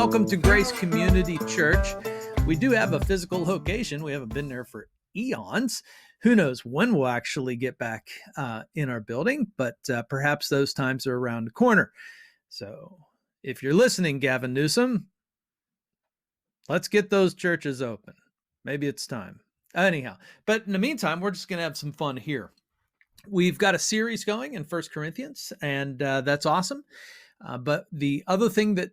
welcome to Grace Community Church. We do have a physical location. We haven't been there for eons. Who knows when we'll actually get back in our building, but perhaps those times are around the corner. So if you're listening, Gavin Newsom, let's get those churches open. Maybe it's time. Anyhow, but in the meantime, we're just going to have some fun here. We've got a series going in 1 Corinthians, and that's awesome. But the other thing that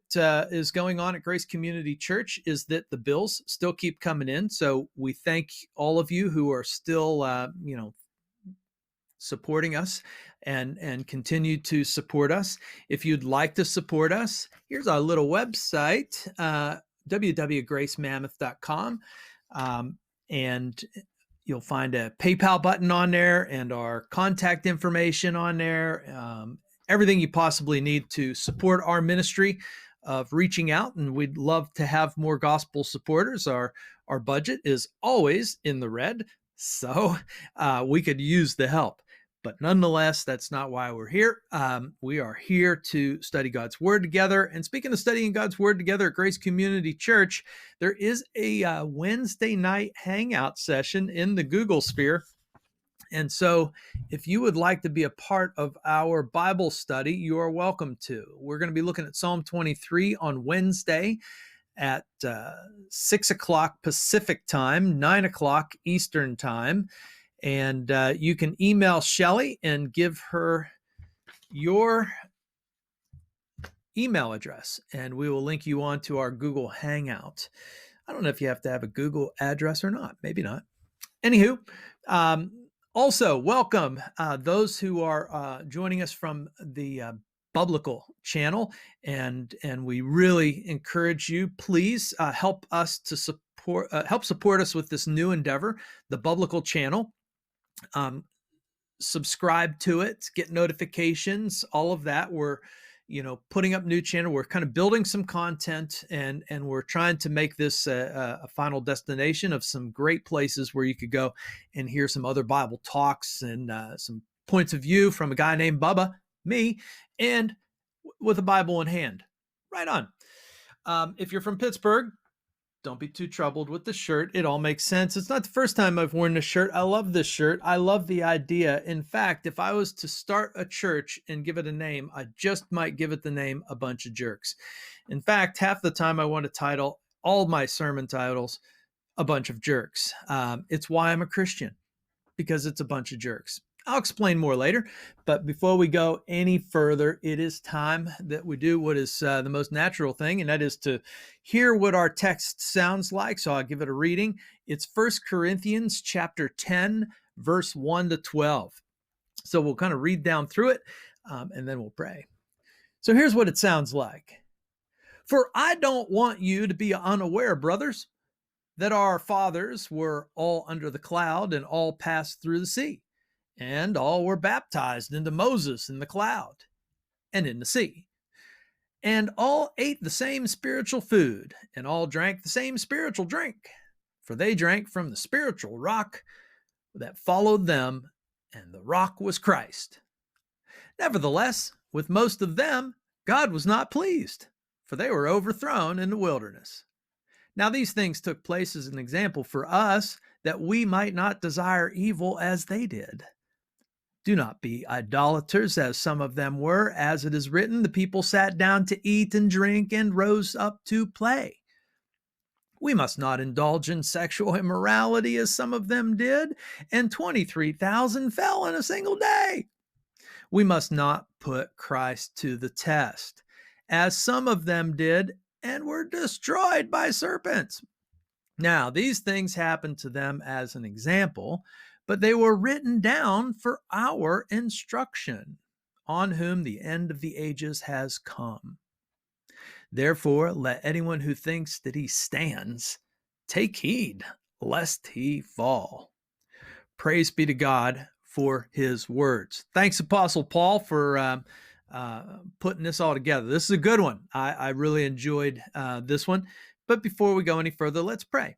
is going on at Grace Community Church is that the bills still keep coming in. So we thank all of you who are still, supporting us and continue to support us. If you'd like to support us, here's our little website, www.gracemammoth.com. And you'll find a PayPal button on there and our contact information on there. Everything you possibly need to support our ministry of reaching out. And we'd love to have more gospel supporters. Our budget is always in the red, so we could use the help. But nonetheless, that's not why we're here. We are here to study God's Word together. And speaking of studying God's Word together at Grace Community Church, there is a Wednesday night hangout session in the Google sphere. And so if you would like to be a part of our Bible study, you are welcome to. We're going to be looking at Psalm 23 on Wednesday at 6 o'clock Pacific time, 9 o'clock Eastern time. And you can email Shelley and give her your email address, and we will link you on to our Google Hangout. I don't know if you have to have a Google address or not. Maybe not. Anywho, also, welcome those who are joining us from the Biblical channel, and we really encourage you. Please help us to support us with this new endeavor, the Biblical channel. Subscribe to it, get notifications, all of that. We're putting up new channel. We're kind of building some content, and we're trying to make this a final destination of some great places where you could go and hear some other Bible talks and some points of view from a guy named Bubba, me, and with a Bible in hand. Right on. If you're from Pittsburgh, don't be too troubled with the shirt. It all makes sense. It's not the first time I've worn this shirt. I love this shirt. I love the idea. In fact, if I was to start a church and give it a name, I just might give it the name A Bunch of Jerks. In fact, half the time I want to title all my sermon titles A Bunch of Jerks. It's why I'm a Christian, because it's a bunch of jerks. I'll explain more later, but before we go any further, it is time that we do what is the most natural thing, and that is to hear what our text sounds like. So I'll give it a reading. It's 1 Corinthians chapter 10, verse 1 to 12. So we'll kind of read down through it, and then we'll pray. So here's what it sounds like. For I don't want you to be unaware, brothers, that our fathers were all under the cloud and all passed through the sea. And all were baptized into Moses in the cloud and in the sea. And all ate the same spiritual food, and all drank the same spiritual drink. For they drank from the spiritual rock that followed them, and the rock was Christ. Nevertheless, with most of them, God was not pleased, for they were overthrown in the wilderness. Now these things took place as an example for us, that we might not desire evil as they did. Do not be idolaters, as some of them were. As it is written, the people sat down to eat and drink and rose up to play. We must not indulge in sexual immorality, as some of them did, and 23,000 fell in a single day. We must not put Christ to the test, as some of them did, and were destroyed by serpents. Now, these things happened to them as an example, but they were written down for our instruction, on whom the end of the ages has come. Therefore, let anyone who thinks that he stands take heed, lest he fall. Praise be to God for his words. Thanks, Apostle Paul, for putting this all together. This is a good one. I really enjoyed this one. But before we go any further, let's pray.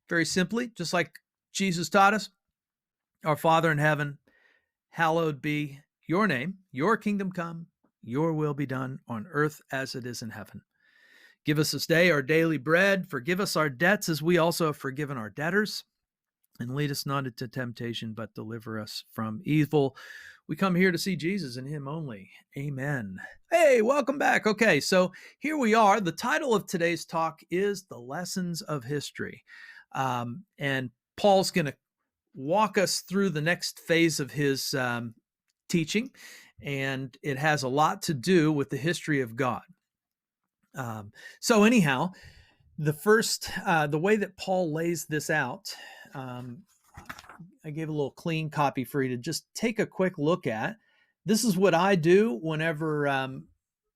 Very simply, just like Jesus taught us, our Father in heaven, hallowed be your name, your kingdom come, your will be done on earth as it is in heaven. Give us this day our daily bread. Forgive us our debts as we also have forgiven our debtors. And lead us not into temptation, but deliver us from evil. We come here to see Jesus and him only. Amen. Hey, welcome back. Okay, so here we are. The title of today's talk is The Lessons of History. And Paul's going to walk us through the next phase of his teaching, and it has a lot to do with the history of God. So anyhow, the way that Paul lays this out, I gave a little clean copy for you to just take a quick look at. This is what I do whenever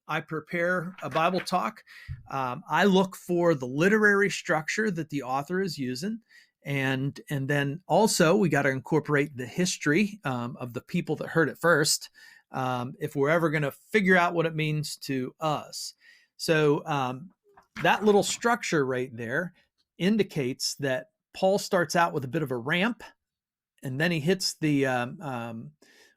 I prepare a Bible talk. I look for the literary structure that the author is using. And then also we got to incorporate the history of the people that heard it first, if we're ever going to figure out what it means to us. So that little structure right there indicates that Paul starts out with a bit of a ramp, and then he hits the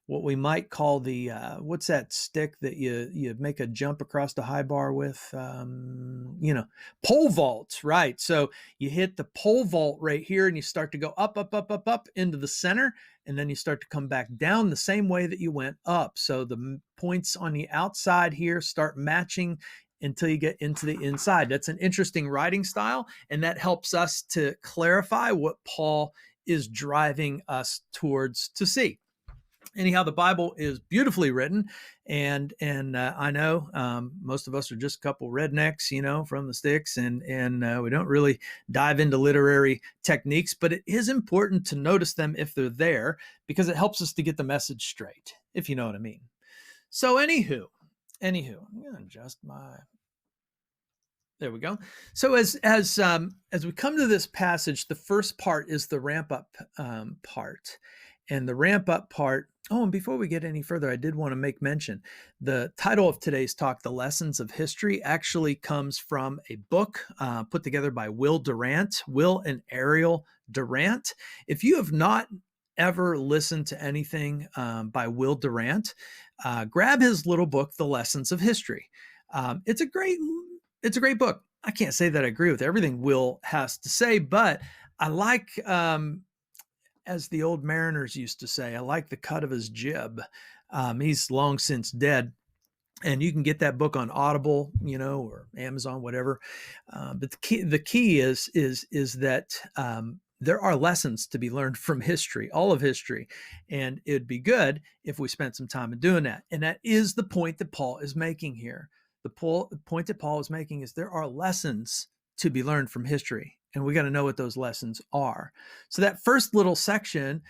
what we might call the what's that stick that you make a jump across the high bar with? Pole vaults, right? So you hit the pole vault right here, and you start to go up, up, up, up, up into the center, and then you start to come back down the same way that you went up. So the points on the outside here start matching until you get into the inside. That's an interesting writing style, and that helps us to clarify what Paul is driving us towards to see. Anyhow, the Bible is beautifully written, and I know most of us are just a couple rednecks, from the sticks, and we don't really dive into literary techniques, but it is important to notice them if they're there, because it helps us to get the message straight, if you know what I mean. So anywho, I'm going to adjust my. There we go. So as we come to this passage, the first part is the ramp up part, and the ramp up part. Oh, and before we get any further, I did want to make mention the title of today's talk, "The Lessons of History," actually comes from a book put together by Will and Ariel Durant. If you have not ever listened to anything by Will Durant, grab his little book, "The Lessons of History." It's a great book. I can't say that I agree with everything Will has to say, but I like, as the old mariners used to say, I like the cut of his jib. He's long since dead, and you can get that book on Audible, or Amazon, whatever. But the key is that there are lessons to be learned from history, all of history, and it'd be good if we spent some time in doing that. And that is the point that Paul is making here. The point that Paul is making is there are lessons to be learned from history, and we got to know what those lessons are. So that first little section,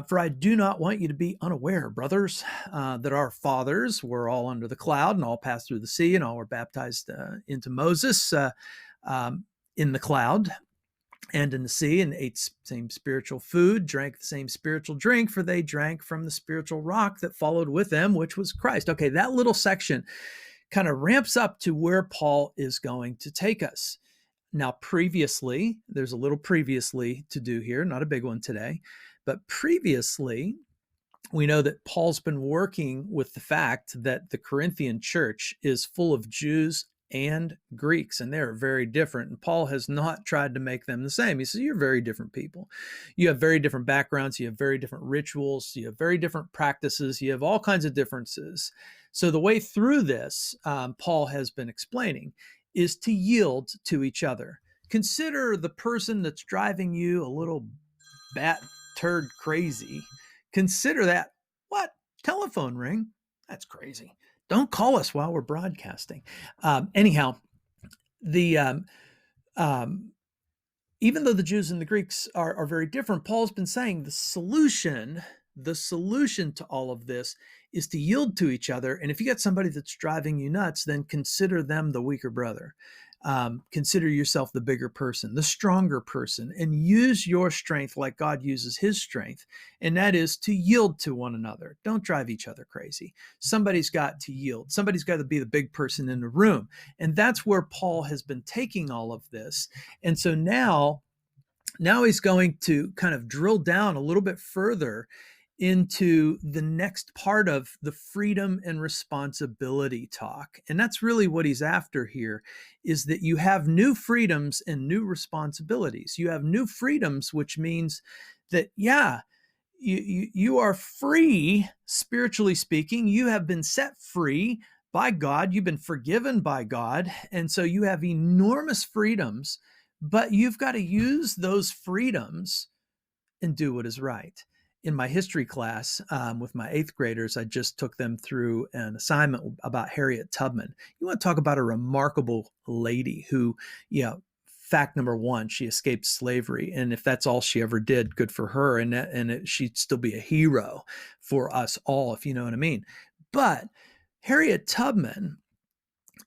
for I do not want you to be unaware, brothers, that our fathers were all under the cloud and all passed through the sea, and all were baptized into Moses in the cloud and in the sea, and ate the same spiritual food, drank the same spiritual drink, for they drank from the spiritual rock that followed with them, which was Christ. Okay, that little section kind of ramps up to where Paul is going to take us. Now, previously, there's a little previously to do here, not a big one today, but previously, we know that Paul's been working with the fact that the Corinthian church is full of Jews and Greeks, and they're very different. And Paul has not tried to make them the same. He says, you're very different people. You have very different backgrounds. You have very different rituals. You have very different practices. You have all kinds of differences. So the way through this, Paul has been explaining, is to yield to each other. Consider the person that's driving you a little bat turd crazy. Consider that, what? Telephone ring? That's crazy. Don't call us while we're broadcasting. Anyhow, even though the Jews and the Greeks are very different, Paul's been saying the solution to all of this is to yield to each other. And if you got somebody that's driving you nuts, then consider them the weaker brother. Consider yourself the bigger person, the stronger person, and use your strength like God uses his strength. And that is to yield to one another. Don't drive each other crazy. Somebody's got to yield. Somebody's got to be the big person in the room. And that's where Paul has been taking all of this. And so now he's going to kind of drill down a little bit further into the next part of the freedom and responsibility talk. And that's really what he's after here, is that you have new freedoms and new responsibilities. You have new freedoms, which means that, yeah, you are free, spiritually speaking. You have been set free by God. You've been forgiven by God. And so you have enormous freedoms, but you've got to use those freedoms and do what is right. In my history class with my eighth graders, I just took them through an assignment about Harriet Tubman. You want to talk about a remarkable lady who, fact number one, she escaped slavery. And if that's all she ever did, good for her. And she'd still be a hero for us all, if you know what I mean. But Harriet Tubman,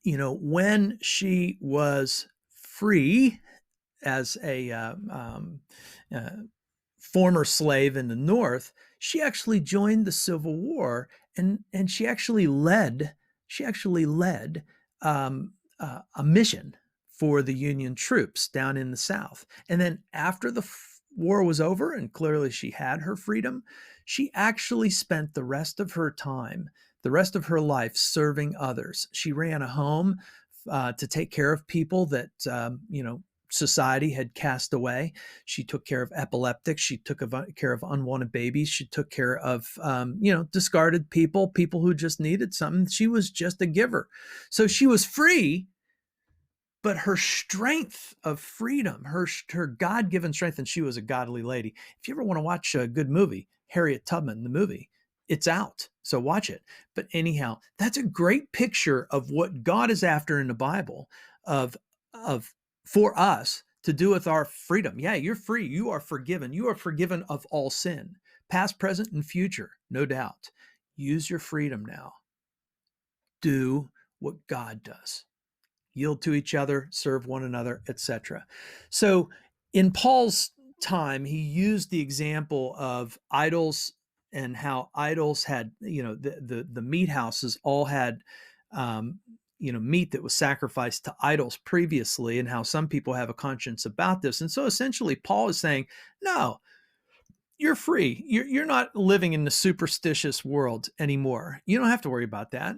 when she was free as a former slave in the North, she actually joined the Civil War, and she actually led a mission for the Union troops down in the South. And then after the war was over, and clearly she had her freedom, she actually spent the rest of her time, the rest of her life, serving others. She ran a home to take care of people that society had cast away. She took care of epileptics. She took care of unwanted babies. She took care of, discarded people who just needed something. She was just a giver. So she was free, but her strength of freedom, her God-given strength, and she was a godly lady. If you ever want to watch a good movie, Harriet Tubman, the movie, it's out. So watch it. But anyhow, that's a great picture of what God is after in the Bible of for us to do with our freedom. Yeah, you're free. You are forgiven. You are forgiven of all sin, past, present, and future, no doubt. Use your freedom now. Do what God does. Yield to each other, serve one another, etc. So in Paul's time, he used the example of idols and how idols had, the meat houses all had meat that was sacrificed to idols previously, and how some people have a conscience about this. And so essentially Paul is saying, no, you're free. You're not living in the superstitious world anymore. You don't have to worry about that.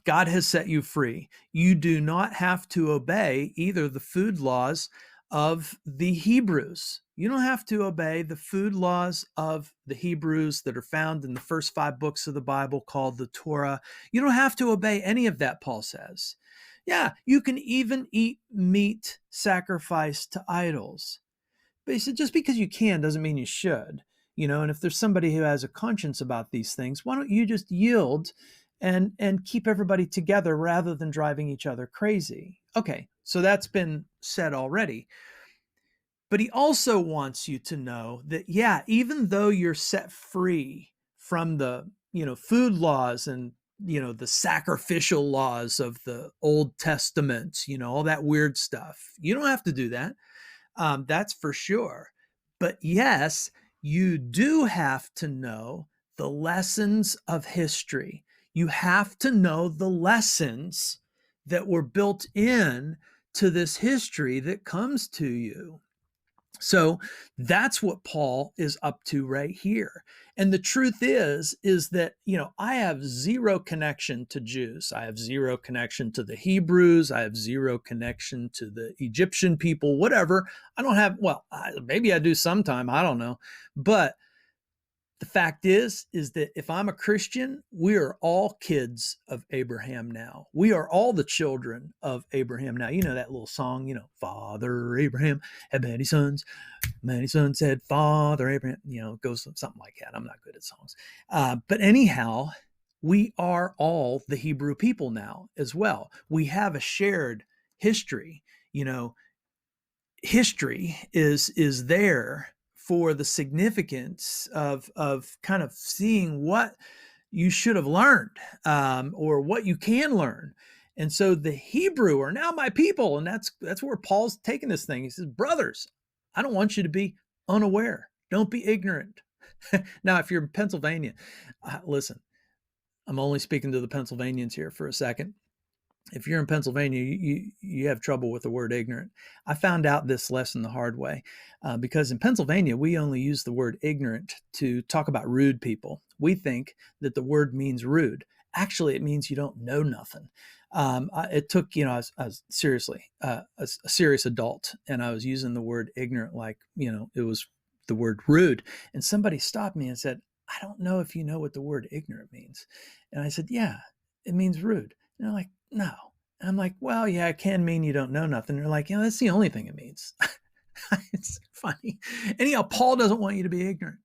God has set you free. You do not have to obey either the food laws of the Hebrews. You don't have to obey the food laws of the Hebrews that are found in the first 5 books of the Bible called the Torah. You don't have to obey any of that, Paul says. Yeah, you can even eat meat sacrificed to idols. But he said, just because you can doesn't mean you should. And if there's somebody who has a conscience about these things, why don't you just yield and keep everybody together rather than driving each other crazy? Okay, so that's been said already. But he also wants you to know that, yeah, even though you're set free from the, food laws and, the sacrificial laws of the Old Testament, all that weird stuff, you don't have to do that. That's for sure. But yes, you do have to know the lessons of history. You have to know the lessons that were built in to this history that comes to you. So that's what Paul is up to right here. And the truth is that, I have zero connection to Jews. I have zero connection to the Hebrews. I have zero connection to the Egyptian people, whatever. I don't have, maybe I do sometime. I don't know. But the fact is that if I'm a Christian, we are all kids of Abraham now. We are all the children of Abraham now. You know that little song, Father Abraham had many sons had Father Abraham, it goes something like that. I'm not good at songs. But anyhow, we are all the Hebrew people now as well. We have a shared history. History is there for the significance of kind of seeing what you should have learned or what you can learn. And so the Hebrew are now my people. And that's where Paul's taking this thing. He says, brothers, I don't want you to be unaware. Don't be ignorant. Now, if you're in Pennsylvania, listen, I'm only speaking to the Pennsylvanians here for a second. if you're in Pennsylvania, you have trouble with the word ignorant. I found out this lesson the hard way because in Pennsylvania, we only use the word ignorant to talk about rude people. We think that the word means rude. Actually, it means you don't know nothing. It took, I was seriously a serious adult, and I was using the word ignorant like, it was the word rude. And somebody stopped me and said, I don't know if you know what the word ignorant means. And I said, yeah, it means rude. And they're like, no. And I'm like, well, yeah, it can mean you don't know nothing. They're like, that's the only thing it means. It's funny. Anyhow, Paul doesn't want you to be ignorant.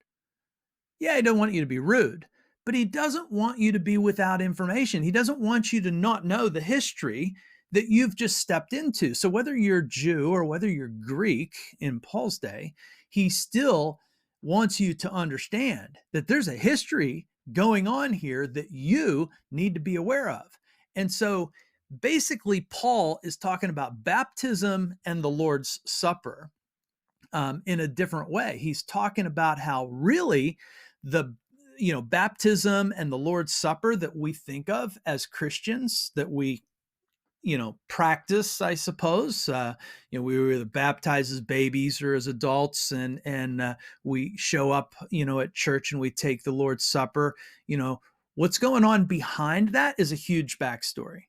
Yeah, he doesn't want you to be rude, but he doesn't want you to be without information. He doesn't want you to not know the history that you've just stepped into. So whether you're Jew or whether you're Greek in Paul's day, he still wants you to understand that there's a history going on here that you need to be aware of. And so basically, Paul is talking about baptism and the Lord's Supper in a different way. He's talking about how really the baptism and the Lord's Supper that we think of as Christians, that we practice, I suppose. We were either baptized as babies or as adults, and we show up, at church and we take the Lord's Supper. What's going on behind that is a huge backstory.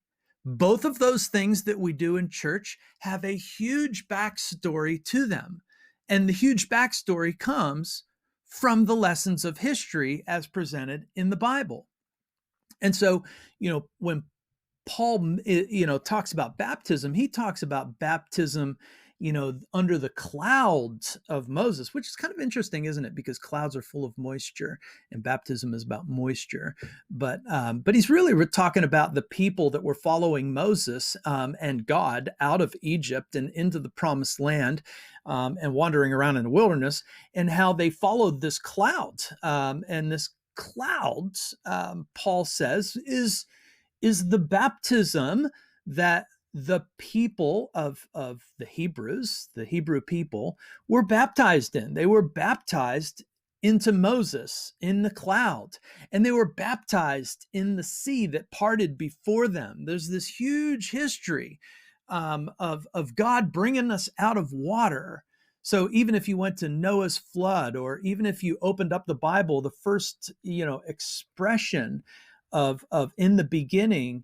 Both of those things that we do in church have a huge backstory to them. And the huge backstory comes from the lessons of history as presented in the Bible. And so, when Paul, talks about baptism, he talks about baptism, under the clouds of Moses, which is kind of interesting, isn't it? Because clouds are full of moisture and baptism is about moisture. But he's really talking about the people that were following Moses and God out of Egypt and into the promised land and wandering around in the wilderness, and how they followed this cloud. And this cloud, Paul says, is the baptism that the people of the Hebrews, the Hebrew people, were baptized in. They were baptized into Moses in the cloud, and they were baptized in the sea that parted before them. There's this huge history of God bringing us out of water. So even if you went to Noah's flood, or even if you opened up the Bible, the first expression of in the beginning,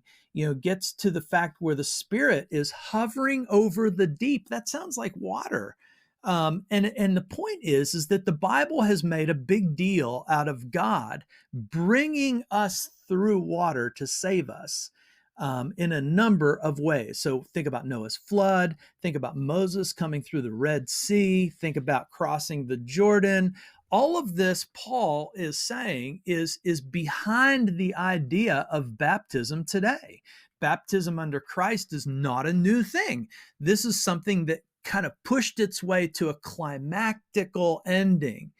gets to the fact where the Spirit is hovering over the deep. That sounds like water. And the point is that the Bible has made a big deal out of God bringing us through water to save us in a number of ways. So think about Noah's flood, think about Moses coming through the Red Sea, think about crossing the Jordan. All of this, Paul is saying, is behind the idea of baptism today. Baptism under Christ is not a new thing. This is something that kind of pushed its way to a climactical ending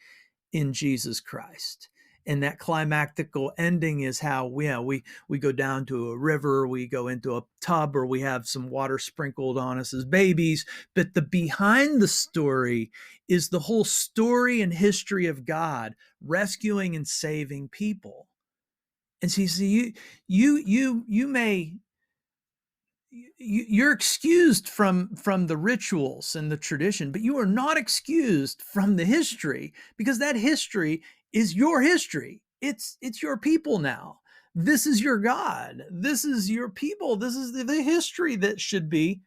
in Jesus Christ. And that climactical ending is how we go down to a river, we go into a tub, or we have some water sprinkled on us as babies. But the behind the story is the whole story and history of God rescuing and saving people. And so you're excused from the rituals and the tradition, but you are not excused from the history, because that history is your history. It's your people now. This is your God. This is your people. This is the history that should be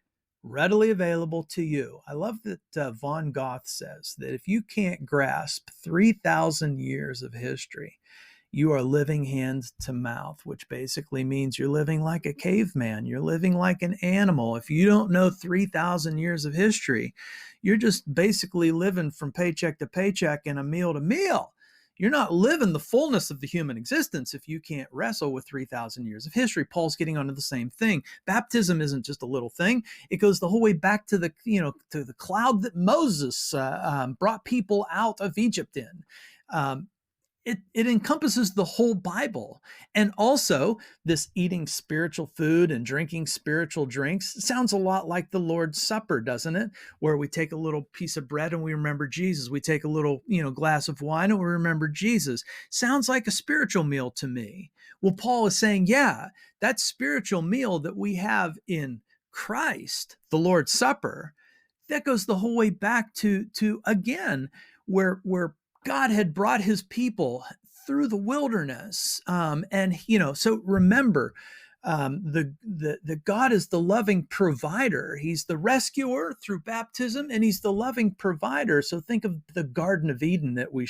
readily available to you. I love that Von Goth says that if you can't grasp 3,000 years of history, you are living hand to mouth, which basically means you're living like a caveman. You're living like an animal. If you don't know 3,000 years of history, you're just basically living from paycheck to paycheck and a meal to meal. You're not living the fullness of the human existence if you can't wrestle with 3,000 years of history. Paul's getting onto the same thing. Baptism isn't just a little thing. It goes the whole way back to the cloud that Moses brought people out of Egypt in. it encompasses the whole Bible. And also, this eating spiritual food and drinking spiritual drinks sounds a lot like the Lord's Supper, doesn't it? Where we take a little piece of bread and we remember Jesus. We take a little, glass of wine and we remember Jesus. Sounds like a spiritual meal to me. Well, Paul is saying, yeah, that spiritual meal that we have in Christ, the Lord's Supper, that goes the whole way back to again, where God had brought his people through the wilderness. So remember, the God is the loving provider. He's the rescuer through baptism, and he's the loving provider. So think of the Garden of Eden that we,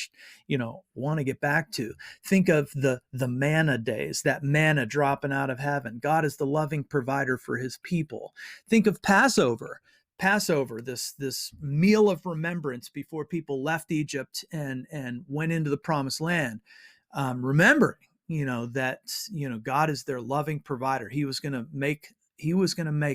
want to get back to. Think of the manna days, that manna dropping out of heaven. God is the loving provider for his people. Think of Passover, this meal of remembrance before people left Egypt and went into the promised land. Remembering, that, God is their loving provider. He was going to make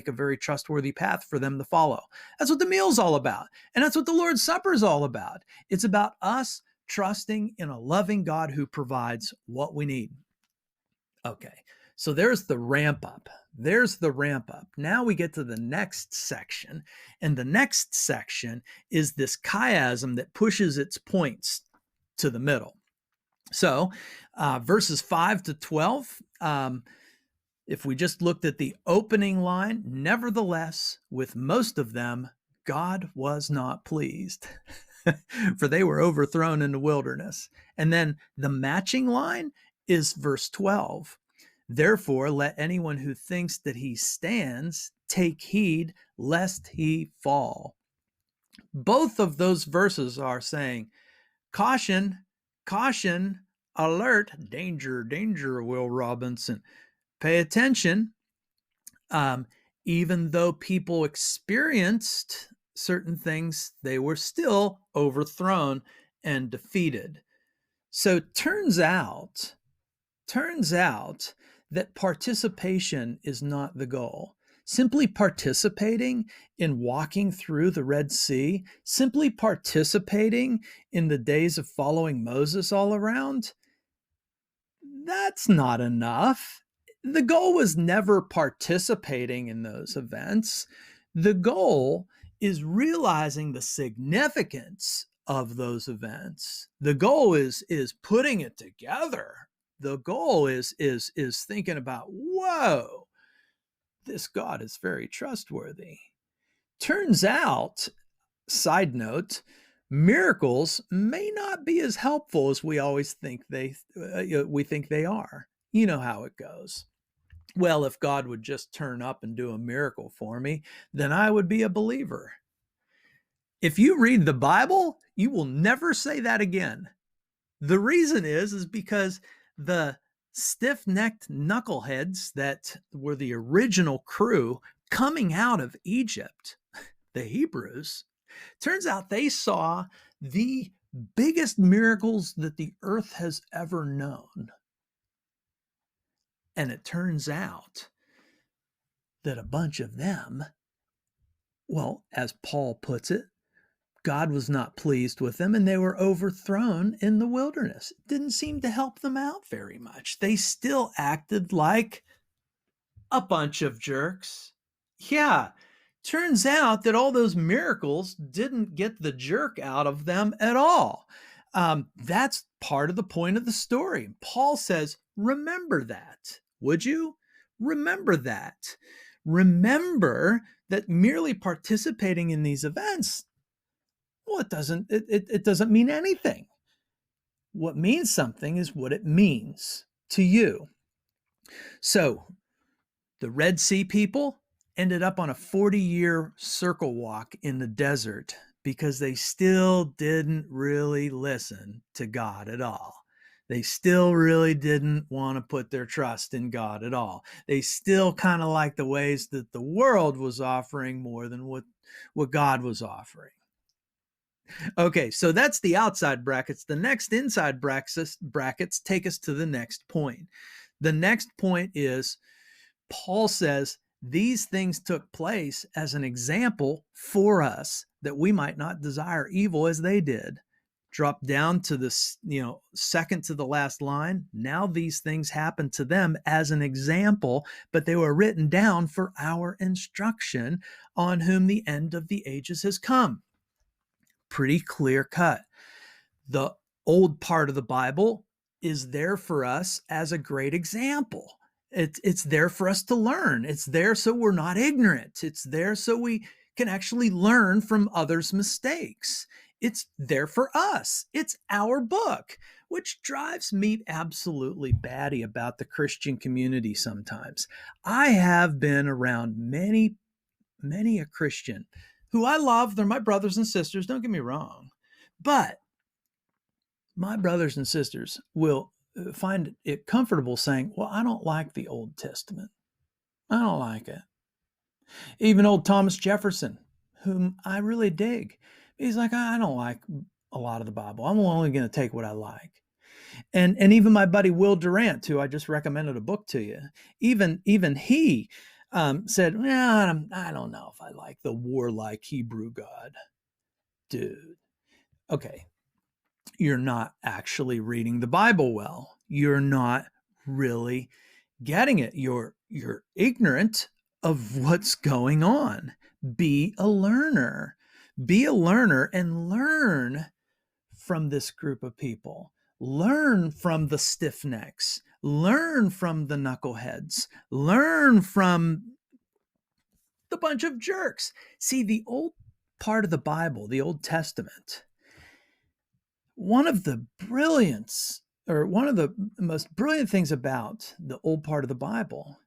a very trustworthy path for them to follow. That's what the meal's all about. And that's what the Lord's Supper is all about. It's about us trusting in a loving God who provides what we need. Okay. So there's the ramp up. Now we get to the next section. And the next section is this chiasm that pushes its points to the middle. So verses 5 to 12, if we just looked at the opening line, nevertheless, with most of them, God was not pleased, for they were overthrown in the wilderness. And then the matching line is verse 12. Therefore, let anyone who thinks that he stands take heed lest he fall. Both of those verses are saying, caution, caution, alert, danger, danger, Will Robinson. Pay attention. Even though people experienced certain things, they were still overthrown and defeated. So turns out that participation is not the goal. Simply participating in walking through the Red Sea, simply participating in the days of following Moses all around, that's not enough. The goal was never participating in those events. The goal is realizing the significance of those events. The goal is putting it together. The goal is thinking about, whoa, this God is very trustworthy. Turns out, side note, miracles may not be as helpful as we always think they are. You know how it goes. Well, if God would just turn up and do a miracle for me, then I would be a believer. If you read the Bible, you will never say that again. The reason is because the stiff-necked knuckleheads that were the original crew coming out of Egypt, the Hebrews, turns out they saw the biggest miracles that the earth has ever known. And it turns out that a bunch of them, well, as Paul puts it, God was not pleased with them and they were overthrown in the wilderness. It didn't seem to help them out very much. They still acted like a bunch of jerks. Yeah, turns out that all those miracles didn't get the jerk out of them at all. That's part of the point of the story. Paul says, remember that, would you? Remember that. Remember that merely participating in these events, well, it doesn't mean anything. What means something is what it means to you. So the Red Sea people ended up on a 40-year circle walk in the desert because they still didn't really listen to God at all. They still really didn't want to put their trust in God at all. They still kind of liked the ways that the world was offering more than what God was offering. Okay, so that's the outside brackets. The next inside brackets take us to the next point. The next point is Paul says these things took place as an example for us that we might not desire evil as they did. drop down to this, second to the last line. Now these things happen to them as an example, but they were written down for our instruction, on whom the end of the ages has come. Pretty clear cut. The old part of the Bible is there for us as a great example. It's there for us to learn. It's there so we're not ignorant. It's there so we can actually learn from others' mistakes. It's there for us. It's our book, which drives me absolutely batty about the Christian community sometimes. I have been around many a Christian who I love. They're my brothers and sisters, don't get me wrong. But my brothers and sisters will find it comfortable saying, well, I don't like the Old Testament. I don't like it. Even old Thomas Jefferson, whom I really dig, he's like, I don't like a lot of the Bible. I'm only going to take what I like. And even my buddy Will Durant, who I just recommended a book to you, even he said, well, I don't know if I like the warlike Hebrew God. Dude, okay. You're not actually reading the Bible well. You're not really getting it. You're ignorant of what's going on. Be a learner. Be a learner and learn from this group of people. Learn from the stiff necks. Learn from the knuckleheads. Learn from the bunch of jerks. See, the old part of the Bible, the Old Testament, one of the most brilliant things about the old part of the Bible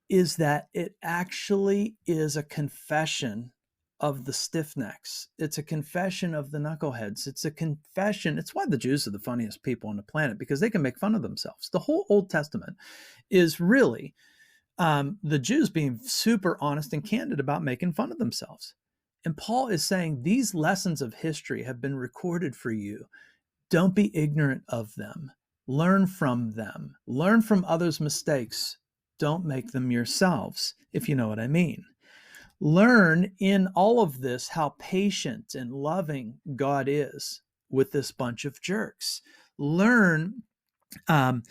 is that it actually is a confession of the stiff necks. It's a confession of the knuckleheads. It's a confession. It's why the Jews are the funniest people on the planet, because they can make fun of themselves. The whole Old Testament is really the Jews being super honest and candid about making fun of themselves. And Paul is saying these lessons of history have been recorded for you. Don't be ignorant of them. Learn from them. Learn from others' mistakes. Don't make them yourselves, if you know what I mean. Learn in all of this how patient and loving God is with this bunch of jerks. Learn, how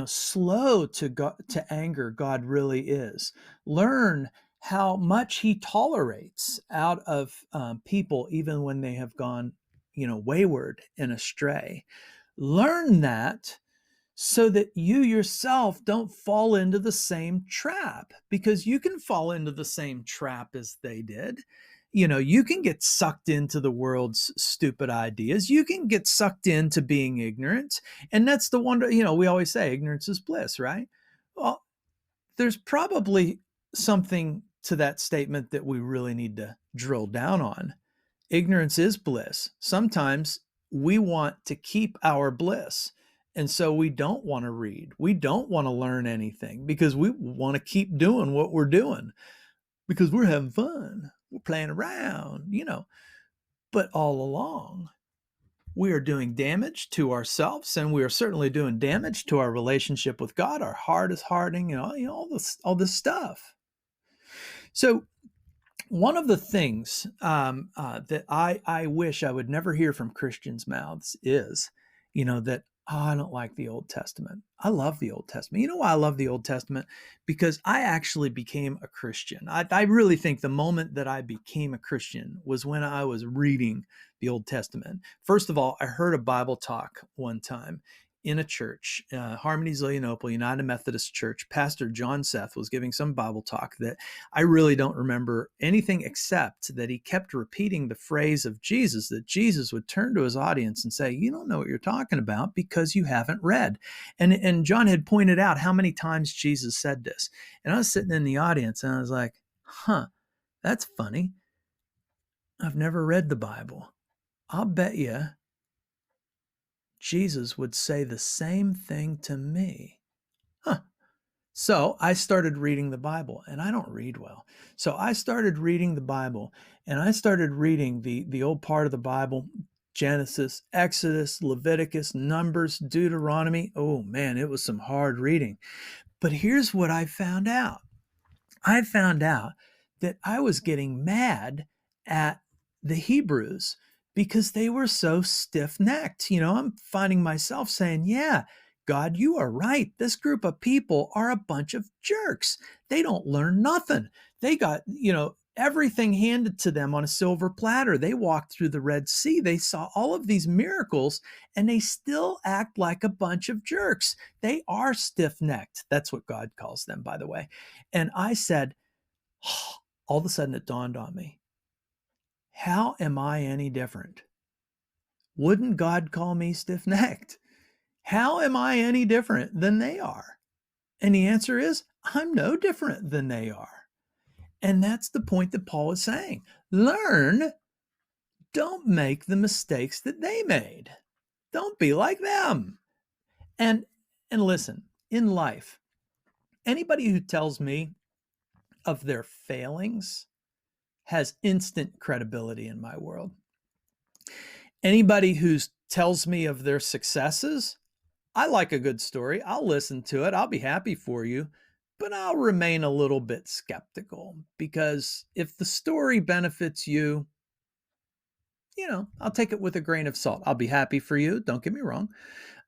slow to anger God really is. Learn how much he tolerates out of people, even when they have gone, wayward and astray. Learn that so that you yourself don't fall into the same trap, because you can fall into the same trap as they did. You can get sucked into the world's stupid ideas. You can get sucked into being ignorant. And that's the wonder, we always say ignorance is bliss, right? Well, there's probably something to that statement that we really need to drill down on. Ignorance is bliss. Sometimes we want to keep our bliss. And so we don't want to read. We don't want to learn anything because we want to keep doing what we're doing because we're having fun. We're playing around, But all along, we are doing damage to ourselves, and we are certainly doing damage to our relationship with God. Our heart is hardening, all this stuff. So one of the things that I wish I would never hear from Christians' mouths is, that, I don't like the Old Testament. I love the Old Testament. You know why I love the Old Testament? Because I actually became a Christian. I really think the moment that I became a Christian was when I was reading the Old Testament. First of all, I heard a Bible talk one time in a church, Harmony Zillionople United Methodist Church. Pastor John Seth was giving some Bible talk that I really don't remember anything except that he kept repeating the phrase of Jesus, that Jesus would turn to his audience and say, you don't know what you're talking about because you haven't read. And John had pointed out how many times Jesus said this. And I was sitting in the audience and I was like, that's funny. I've never read the Bible. I'll bet you Jesus would say the same thing to me. So I started reading the Bible, and I don't read well. So I started reading the Bible, and I started reading the old part of the Bible, Genesis, Exodus, Leviticus, Numbers, Deuteronomy. Oh man, it was some hard reading. But here's what I found out. I found out that I was getting mad at the Hebrews because they were so stiff-necked. I'm finding myself saying, yeah, God, you are right. This group of people are a bunch of jerks. They don't learn nothing. They got, everything handed to them on a silver platter. They walked through the Red Sea. They saw all of these miracles, and they still act like a bunch of jerks. They are stiff-necked. That's what God calls them, by the way. And I said, oh, all of a sudden it dawned on me. How am I any different? Wouldn't God call me stiff-necked? How am I any different than they are? And the answer is, I'm no different than they are. And that's the point that Paul is saying. Learn, don't make the mistakes that they made. Don't be like them. And listen, in life, anybody who tells me of their failings has instant credibility in my world. Anybody who tells me of their successes, I like a good story. I'll listen to it. I'll be happy for you, but I'll remain a little bit skeptical because if the story benefits you, I'll take it with a grain of salt. I'll be happy for you. Don't get me wrong.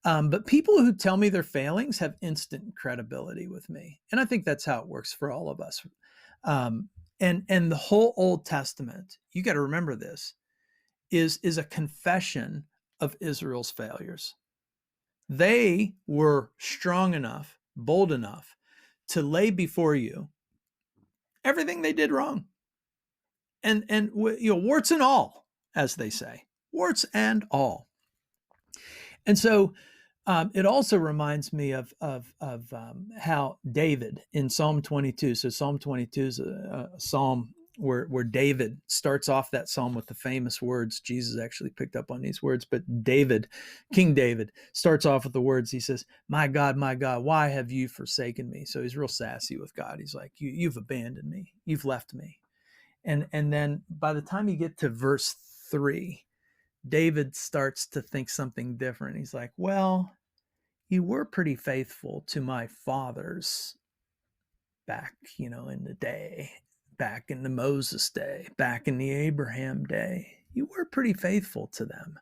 But people who tell me their failings have instant credibility with me. And I think that's how it works for all of us. And the whole Old Testament, you got to remember this, is a confession of Israel's failures. They were strong enough, bold enough to lay before you everything they did wrong. And warts and all, as they say, warts and all. And so it also reminds me of how David in Psalm 22. So Psalm 22 is a psalm where David starts off that psalm with the famous words. Jesus actually picked up on these words, but King David starts off with the words. He says, my God, why have you forsaken me? So he's real sassy with God. He's like, you've abandoned me. You've left me. And then by the time you get to verse 3, David starts to think something different. He's like, well, you were pretty faithful to my fathers back, in the day, back in the Moses day, back in the Abraham day. You were pretty faithful to them.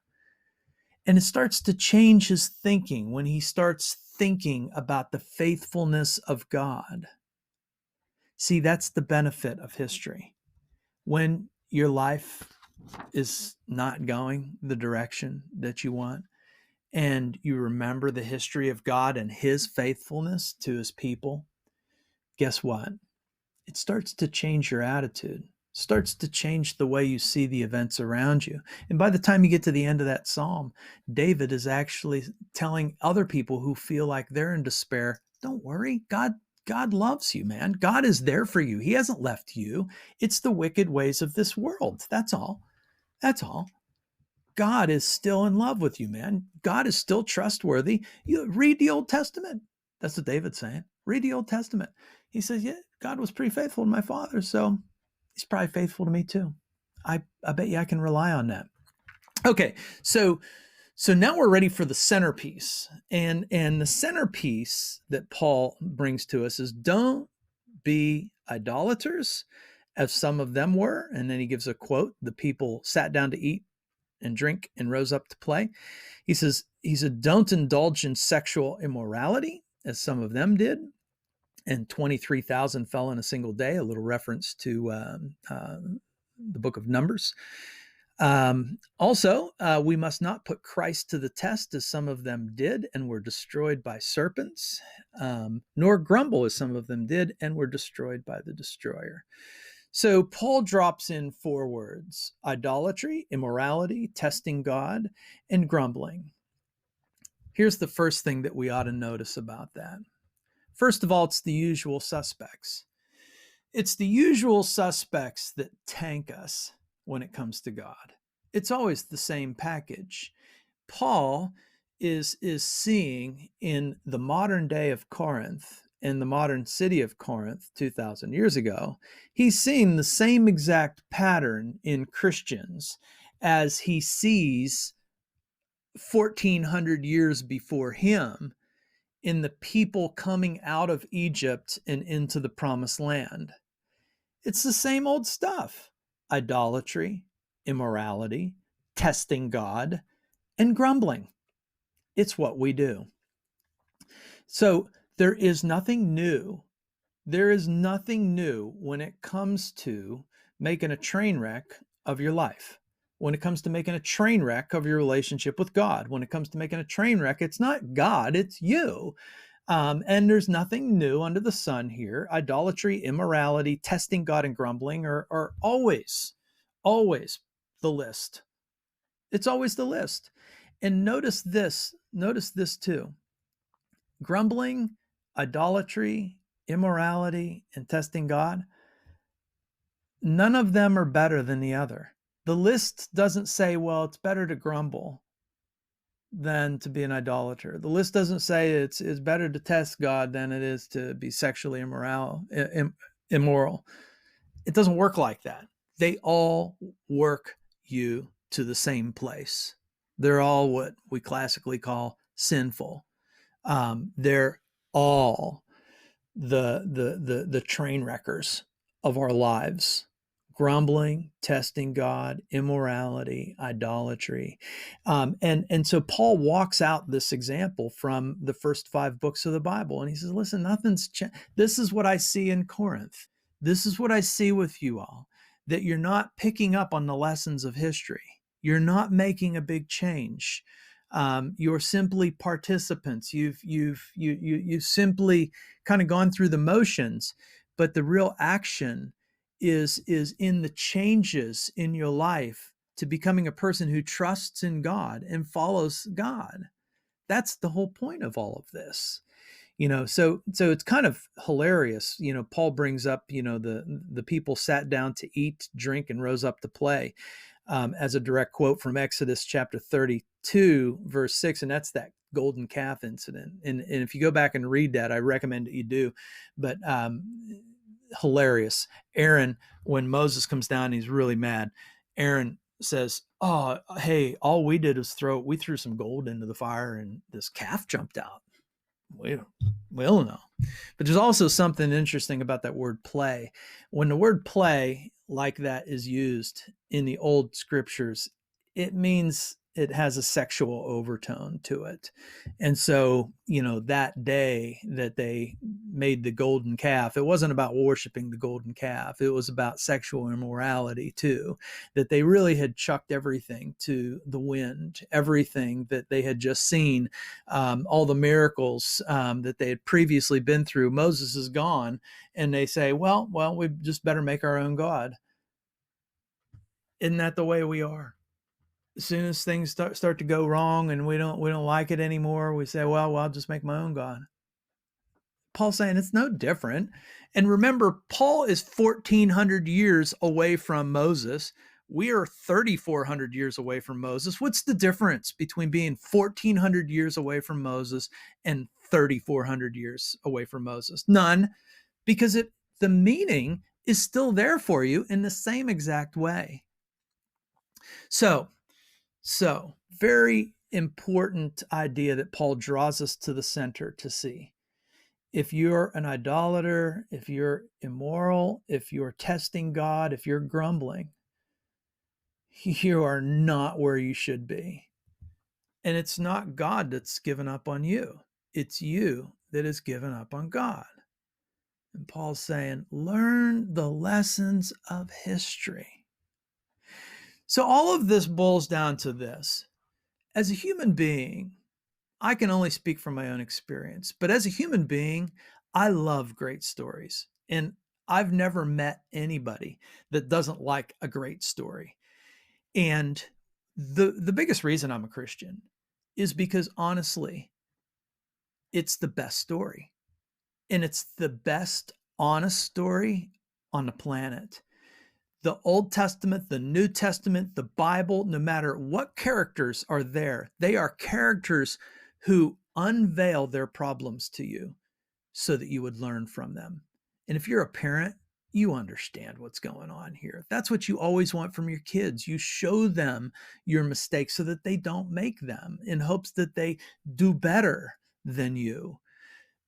And it starts to change his thinking when he starts thinking about the faithfulness of God. See, that's the benefit of history. When your life is not going the direction that you want, and you remember the history of God and his faithfulness to his people, guess what? It starts to change your attitude, starts to change the way you see the events around you. And by the time you get to the end of that psalm, David is actually telling other people who feel like they're in despair, don't worry, God loves you, man. God is there for you. He hasn't left you. It's the wicked ways of this world. That's all. That's all. God is still in love with you, man. God is still trustworthy. You read the Old Testament. That's what David's saying. Read the Old Testament. He says, yeah, God was pretty faithful to my father, so he's probably faithful to me too. I bet you I can rely on that. Okay, so now we're ready for the centerpiece. And the centerpiece that Paul brings to us is don't be idolaters, as some of them were. And then he gives a quote. The people sat down to eat and drink and rose up to play. He says, don't indulge in sexual immorality, as some of them did. And 23,000 fell in a single day, a little reference to the book of Numbers. Also, we must not put Christ to the test, as some of them did and were destroyed by serpents, nor grumble, as some of them did and were destroyed by the destroyer. So Paul drops in 4 words: idolatry, immorality, testing God, and grumbling. Here's the first thing that we ought to notice about that. First of all, it's the usual suspects. It's the usual suspects that tank us when it comes to God. It's always the same package. Paul is seeing in the modern day of Corinth, in the modern city of Corinth 2,000 years ago, he's seeing the same exact pattern in Christians as he sees 1,400 years before him in the people coming out of Egypt and into the promised land. It's the same old stuff: idolatry, immorality, testing God, and grumbling. It's what we do. So there is nothing new. There is nothing new when it comes to making a train wreck of your life. When it comes to making a train wreck of your relationship with God, when it comes to making a train wreck, it's not God, it's you. And there's nothing new under the sun here. Idolatry, immorality, testing God, and grumbling are always the list. It's always the list. And notice this too. Grumbling, idolatry, immorality, and testing God, none of them are better than the other. The list doesn't say, well, it's better to grumble than to be an idolater. The list doesn't say it's better to test God than it is to be sexually immoral. It doesn't work like that. They all work you to the same place. They're all what we classically call sinful. They're all the train wreckers of our lives: grumbling, testing God, immorality, idolatry. And so Paul walks out this example from the first 5 books of the Bible, and he says, listen, nothing's this is what I see in Corinth. This is what I see with you all, that you're not picking up on the lessons of history. You're not making a big change. You're simply participants. You've simply kind of gone through the motions, but the real action is in the changes in your life to becoming a person who trusts in God and follows God. That's the whole point of all of this. So it's kind of hilarious. Paul brings up, the people sat down to eat, drink, and rose up to play, as a direct quote from Exodus chapter 32, verse 6, and that's that golden calf incident. And if you go back and read that, I recommend that you do. But hilarious. Aaron, when Moses comes down, he's really mad. Aaron says, oh, hey, all we did was we threw some gold into the fire and this calf jumped out. We don't know. But there's also something interesting about that word play. When the word play like that is used in the old scriptures, it means it has a sexual overtone to it. And so, that day that they made the golden calf, it wasn't about worshiping the golden calf. It was about sexual immorality too, that they really had chucked everything to the wind, everything that they had just seen, all the miracles that they had previously been through. Moses is gone, and they say, well, we just better make our own God. Isn't that the way we are? As soon as things start to go wrong and we don't like it anymore, we say, well, I'll just make my own God. Paul's saying it's no different. And remember, Paul is 1,400 years away from Moses. We are 3,400 years away from Moses. What's the difference between being 1,400 years away from Moses and 3,400 years away from Moses? None, because the meaning is still there for you in the same exact way. So very important idea that Paul draws us to the center to see. If you're an idolater, if you're immoral, if you're testing God, if you're grumbling, you are not where you should be. And it's not God that's given up on you. It's you that has given up on God. And Paul's saying, learn the lessons of history. So all of this boils down to this. As a human being, I can only speak from my own experience, but as a human being, I love great stories. And I've never met anybody that doesn't like a great story. And the biggest reason I'm a Christian is because, honestly, it's the best story. And it's the best honest story on the planet. The Old Testament, the New Testament, the Bible, no matter what characters are there, they are characters who unveil their problems to you so that you would learn from them. And if you're a parent, you understand what's going on here. That's what you always want from your kids. You show them your mistakes so that they don't make them, in hopes that they do better than you.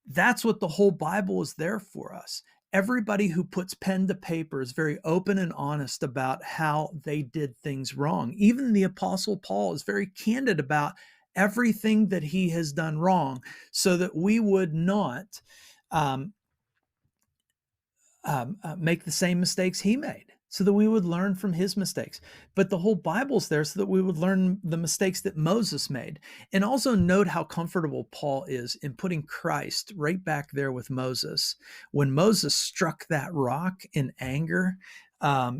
That's what the whole Bible is there for us. everybody who puts pen to paper is very open and honest about how they did things wrong. Even the Apostle Paul is very candid about everything that he has done wrong so that we would not make the same mistakes he made, so that we would learn from his mistakes. But the whole Bible's there so that we would learn the mistakes that Moses made. And also note how comfortable Paul is in putting Christ right back there with Moses. When Moses struck that rock in anger, bam,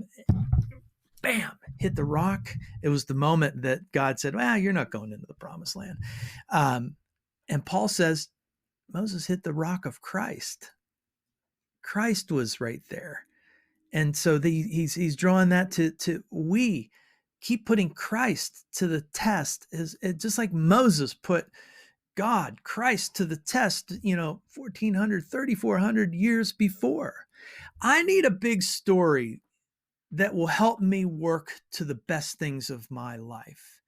hit the rock. It was the moment that God said, well, you're not going into the promised land. And Paul says, Moses hit the rock of Christ. Christ was right there. And so he's drawing that to we keep putting Christ to the test, just like Moses put God, Christ to the test, 1,400, 3,400 years before. I need a big story that will help me work to the best things of my life.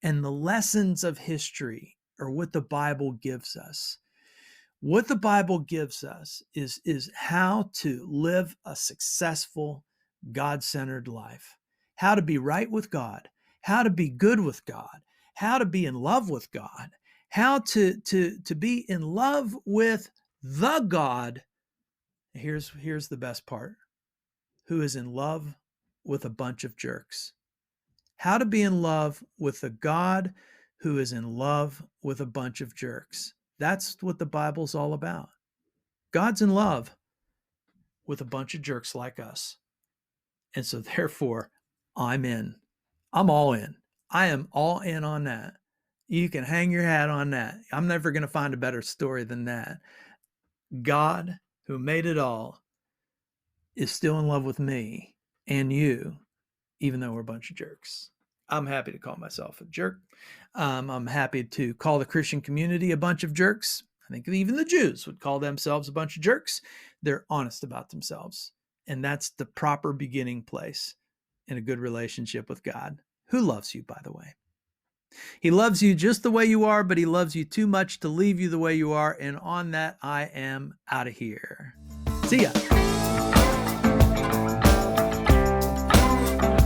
And the lessons of history are what the Bible gives us. What the Bible gives us is how to live a successful, God-centered life, how to be right with God, how to be good with God, how to be in love with God, how to be in love with the God. Here's the best part, who is in love with a bunch of jerks. How to be in love with a God who is in love with a bunch of jerks. That's what the Bible's all about. God's in love with a bunch of jerks like us. And so therefore, I'm in. I'm all in. I am all in on that. You can hang your hat on that. I'm never going to find a better story than that. God, who made it all, is still in love with me and you, even though we're a bunch of jerks. I'm happy to call myself a jerk. I'm happy to call the Christian community a bunch of jerks. I think even the Jews would call themselves a bunch of jerks. They're honest about themselves. And that's the proper beginning place in a good relationship with God, who loves you, by the way. He loves you just the way you are, but he loves you too much to leave you the way you are. And on that, I am out of here. See ya.